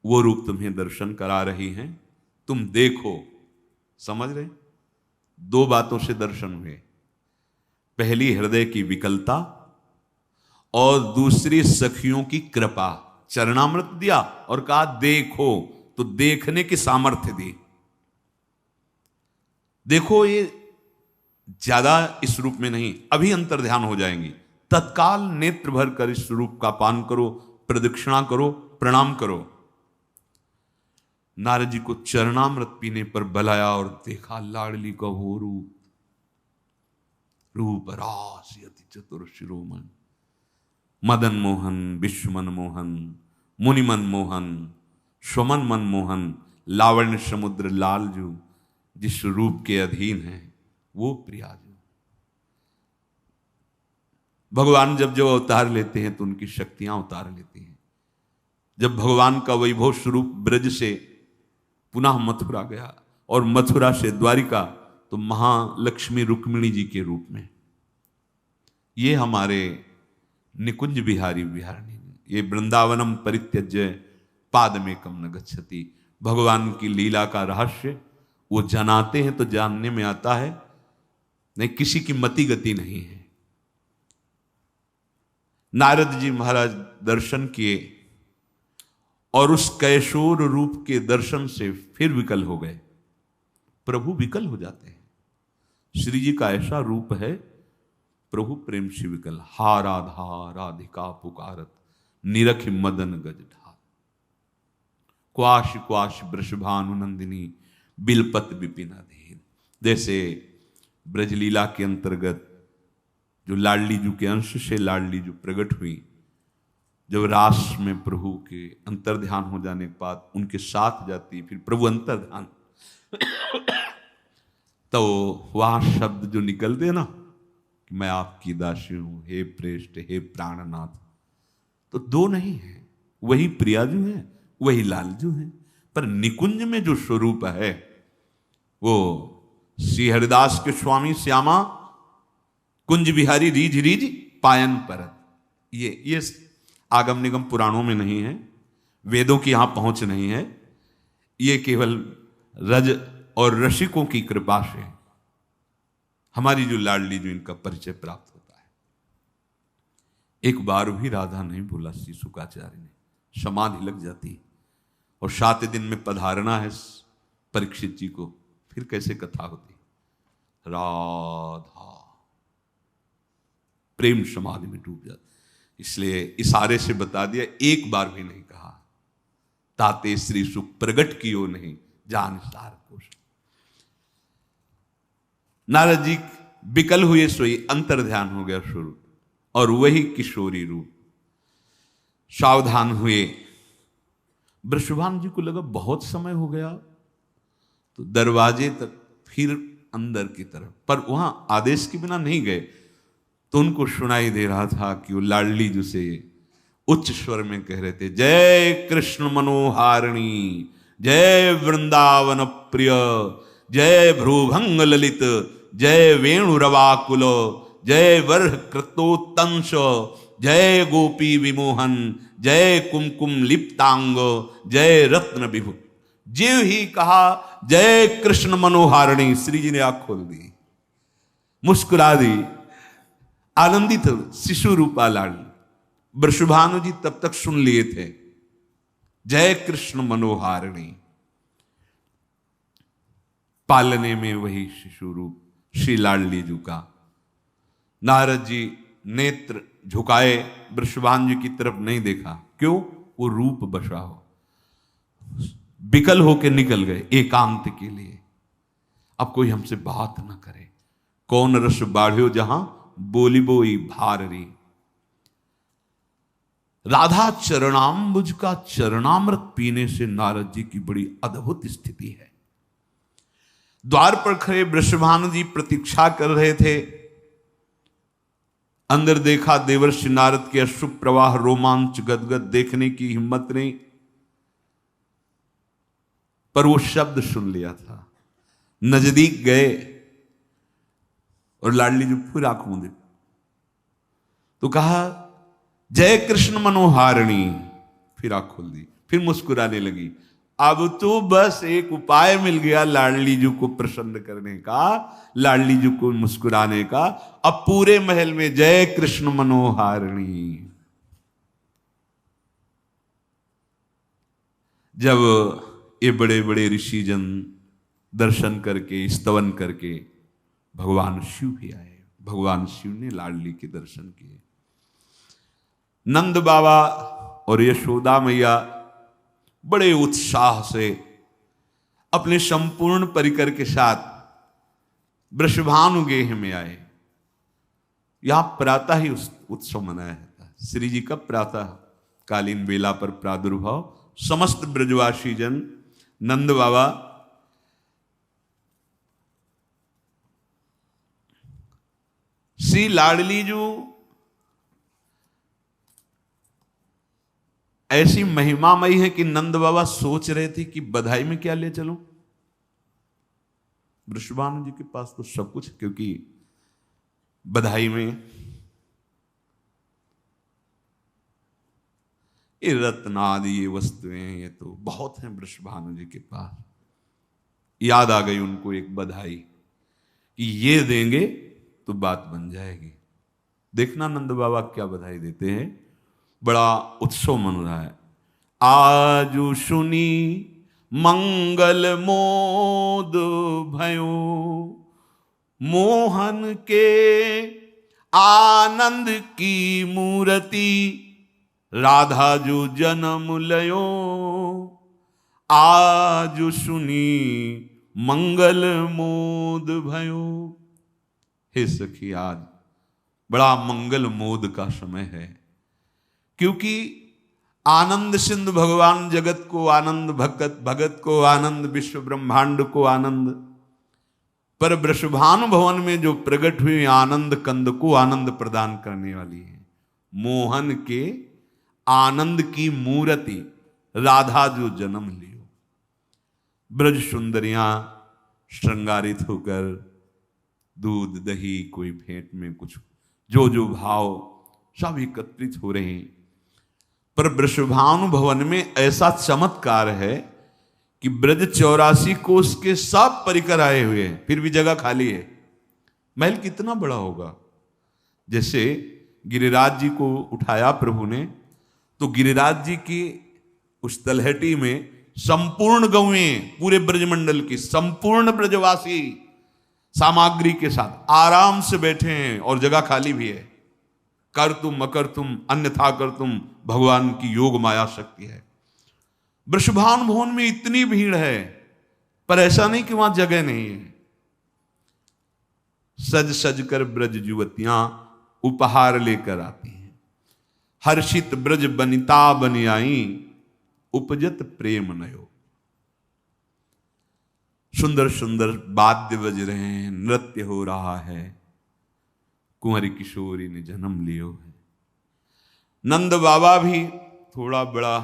वो रूप तुम्हें दर्शन करा रही हैं, तुम देखो। समझ रहे, दो बातों से दर्शन हुए। पहली हृदय की विकलता और दूसरी सखियों की कृपा। चरणामृत दिया और कहा देखो, तो देखने की सामर्थ्य दी। देखो, ये ज्यादा इस रूप में नहीं, अभी अंतर ध्यान हो जाएंगी। तत्काल नेत्र भर कर इस रूप का पान करो, प्रदक्षिणा करो, प्रणाम करो। नारद जी को चरणामृत पीने पर बलाया और देखा लाडली का वो रूप रास यति चतुर शिरोमण, मदन मोहन, विश्वमन मोहन, मुनिमन मोहन, स्वमन मन मोहन, लावण्य समुद्र लालजू जिस रूप के अधीन है वो प्रियाजू। भगवान जब जब अवतार लेते हैं तो उनकी शक्तियां उतार लेती हैं। जब भगवान का वैभव स्वरूप ब्रज से पुनः मथुरा गया और मथुरा से द्वारिका, तो महालक्ष्मी रुक्मिणी जी के रूप में। ये हमारे निकुंज बिहारी बिहारणी, ये वृंदावनम परित्यज्य पादमेकम न गच्छति। भगवान की लीला का रहस्य वो जनाते हैं तो जानने में आता है, नहीं किसी की मति गति नहीं है। नारद जी महाराज दर्शन किए और उस कैशोर रूप के दर्शन से फिर विकल हो गए। प्रभु विकल हो जाते हैं। श्री जी का ऐसा रूप है, प्रभु प्रेम से विकल। हा राधा राधिका पुकारत, निरख मदन गज ढाल। क्वाश क्वाश वृषभानुनंदिनी, बिलपत विपिन अधीन। जैसे ब्रजलीला के अंतर्गत जो लाडली जू के अंश से लाडली जू प्रकट हुई, जब रास में प्रभु के अंतर्ध्यान हो जाने के बाद उनके साथ जाती, फिर प्रभु अंतर्ध्यान, तो वह शब्द जो निकलते ना कि मैं आपकी दासी हूं, हे प्रेष्ठ, हे प्राणनाथ, तो दो नहीं है, वही प्रियाजू है, वही लालजू है। पर निकुंज में जो स्वरूप है वो श्री हरिदास के स्वामी श्यामा कुंज बिहारी रीझ रीझ पायन परत। ये आगम निगम पुराणों में नहीं है, वेदों की यहां पहुंच नहीं है, ये केवल रज और रसिकों की कृपा से हमारी जो लाडली जो इनका परिचय प्राप्त होता है। एक बार भी राधा नहीं भूला श्री शुकाचार्य ने, समाधि लग जाती और 7 दिन में पधारना है परीक्षित जी को, फिर कैसे कथा होती। राधा प्रेम समाधि में डूब जाती, इसलिए इशारे से बता दिया, एक बार भी नहीं कहा ताते श्री सुख प्रगट कियो नहीं जान सार को। नारद जी विकल हुए, सोई अंतर ध्यान हो गया शुरू, और वही किशोरी रूप। सावधान हुए, वृषभानु जी को लगा बहुत समय हो गया, तो दरवाजे तक फिर अंदर की तरफ, पर वहां आदेश के बिना नहीं गए, तो उनको सुनाई दे रहा था कि वो लाडली जी से उच्च स्वर में कह रहे थे, जय कृष्ण मनोहारिणी, जय वृंदावन प्रिय, जय भ्रूभंग ललित, जय वेणुरवाकुल, जय वर्ह कृतोत्तंश, जय गोपी विमोहन, जय कुमकुम लिप्तांग, जय रत्न विभु। जीव ही कहा जय कृष्ण मनोहारिणी, श्री जी ने आंख खोल दी, मुस्कुरा दी, आनंदित शिशु रूपा लाडली। वृषभानु जी तब तक सुन लिए थे जय कृष्ण मनोहारिणी, पालने में वही शिशु रूप श्री लाडली जी का। नारद जी नेत्र झुकाए, वृषभानु जी की तरफ नहीं देखा, क्यों? वो रूप बसा हो। विकल होके निकल गए एकांत के लिए, अब कोई हमसे बात ना करे। कौन रस बाढ़्यो जहां बोली बोई भार री। राधा चरणाम्बुज का चरणामृत पीने से नारद जी की बड़ी अद्भुत स्थिति है। द्वार पर खड़े वृषभानु जी प्रतीक्षा कर रहे थे। अंदर देखा देवर्षि नारद के अश्रु प्रवाह, रोमांच गदगद, देखने की हिम्मत नहीं, पर वो शब्द सुन लिया था। नजदीक गए और लाडली जी फिर आंख मूंदे तो कहा जय कृष्ण मनोहारिणी, फिर आंख खोल दी, फिर मुस्कुराने लगी। अब तो बस एक उपाय मिल गया लाडली जी को प्रसन्न करने का, लाडली जी को मुस्कुराने का। अब पूरे महल में जय कृष्ण मनोहारिणी। जब ये बड़े बड़े ऋषिजन दर्शन करके स्तवन करके भगवान शिव भी आए, भगवान शिव ने लाडली के दर्शन किए। नंद बाबा और यशोदा मैया बड़े उत्साह से अपने संपूर्ण परिकर के साथ वृषभानु गेह में आए। यहां प्रातः ही उत्सव मनाया जाता है। श्री जी का प्रातः कालीन बेला पर प्रादुर्भाव, समस्त ब्रजवासी जन, नंद बाबा, श्री लाडली जी ऐसी महिमामयी है कि नंद बाबा सोच रहे थे कि बधाई में क्या ले चलूं। वृषभानु जी के पास तो सब कुछ, क्योंकि बधाई में ये रत्न आदि ये वस्तुएं ये तो बहुत हैं वृषभानु जी के पास। याद आ गई उनको एक बधाई कि ये देंगे तो बात बन जाएगी। देखना नंद बाबा क्या बधाई देते हैं, बड़ा उत्सव मन रहा है। आजु सुनी मंगल मोद भयो, मोहन के आनंद की मूर्ति, राधा जो जन्म लयो। आजु सुनी मंगल मोद भयो। हे सखी, आज बड़ा मंगल मोद का समय है, क्योंकि आनंद सिंधु भगवान जगत को आनंद, भगत को आनंद, विश्व ब्रह्मांड को आनंद, पर वृषभानु भवन में जो प्रकट हुई आनंद कंद को आनंद प्रदान करने वाली है। मोहन के आनंद की मूर्ति, राधा जो जन्म लियो। ब्रज सुंदरियां श्रृंगारित होकर दूध दही कोई भेंट में कुछ जो जो भाव सब एकत्रित हो रहे हैं, पर वृषभानु भवन में ऐसा चमत्कार है कि ब्रज 84 कोस के सब परिकर आए हुए हैं, फिर भी जगह खाली है। महल कितना बड़ा होगा। जैसे गिरिराज जी को उठाया प्रभु ने, तो गिरिराज जी की उस तलहटी में संपूर्ण गौएं, पूरे ब्रजमंडल की संपूर्ण ब्रजवासी सामग्री के साथ आराम से बैठे हैं और जगह खाली भी है। कर तुम अकर तुम अन्यथा कर तुम, भगवान की योग माया शक्ति है। वृषभानु भवन में इतनी भीड़ है, पर ऐसा नहीं कि वहां जगह नहीं है। सज सज कर ब्रज युवतियां उपहार लेकर आती हैं। हर्षित ब्रज बनिता बन आई, उपजत प्रेम नयो। सुंदर सुंदर वाद्य बज रहे हैं, नृत्य हो रहा है। कुंवरी किशोरी ने जन्म लियो है। नंद बाबा भी थोड़ा बड़ा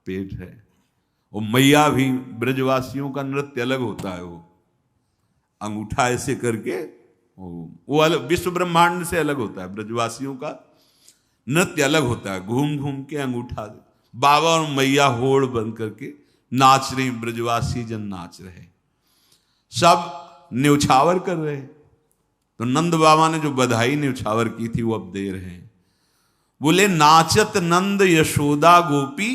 पेट है, और मैया भी, ब्रजवासियों का नृत्य अलग होता है। वो अंगूठा ऐसे करके, वो अलग, विश्व ब्रह्मांड से अलग होता है। ब्रजवासियों का नृत्य अलग होता है, घूम घूम के अंगूठा। बाबा और मैया होड़ बन करके नाच रही, ब्रजवासी जन नाच रहे, सब न्यौछावर कर रहे। तो नंद बाबा ने जो बधाई न्यौछावर की थी वो अब दे रहे हैं। बोले, नाचत नंद यशोदा गोपी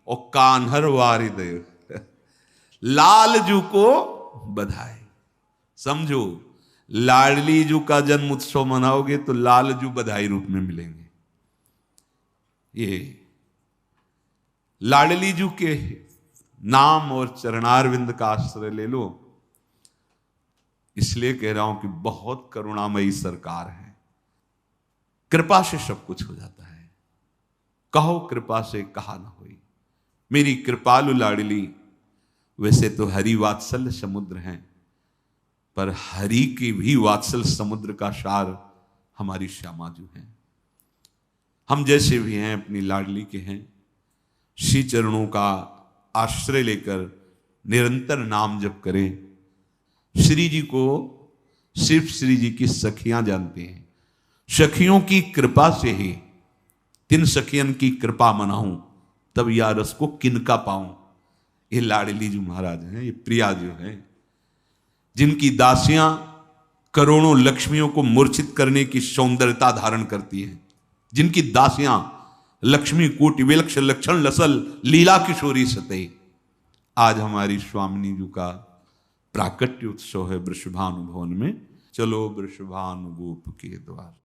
और कान्हर वारिद, लालजू को बधाई। समझो, लाडली जू का जन्म उत्सव मनाओगे तो लालजू बधाई रूप में मिलेंगे। ये लाडली जू के नाम और चरणारविंद का आश्रय ले लो। इसलिए कह रहा हूं कि बहुत करुणामयी सरकार है। कृपा से सब कुछ हो जाता है। कहो कृपा से कहा ना होई, मेरी कृपालु लाडली। वैसे तो हरि वात्सल्य समुद्र हैं, पर हरि की भी वात्सल्य समुद्र का सार हमारी श्यामा जी हैं। हम जैसे भी हैं अपनी लाडली के हैं। श्री चरणों का आश्रय लेकर निरंतर नाम जप करें। श्री जी को सिर्फ श्री जी की सखियां जानती हैं। सखियों की कृपा से ही, तिन सखियन की कृपा मनाऊं, तब या रस को किनका पाऊं। ये लाडली जी महाराज हैं, ये प्रिया जो है, जिनकी दासियां करोड़ों लक्ष्मियों को मूर्छित करने की सौंदर्यता धारण करती हैं, जिनकी दासियां लक्ष्मी कोटि विलक्ष लक्षण लसल लीला किशोरी सते। आज हमारी स्वामिनी जी का प्राकट्य उत्सव है वृषभानु भवन में। चलो वृषभानु गोप के द्वार।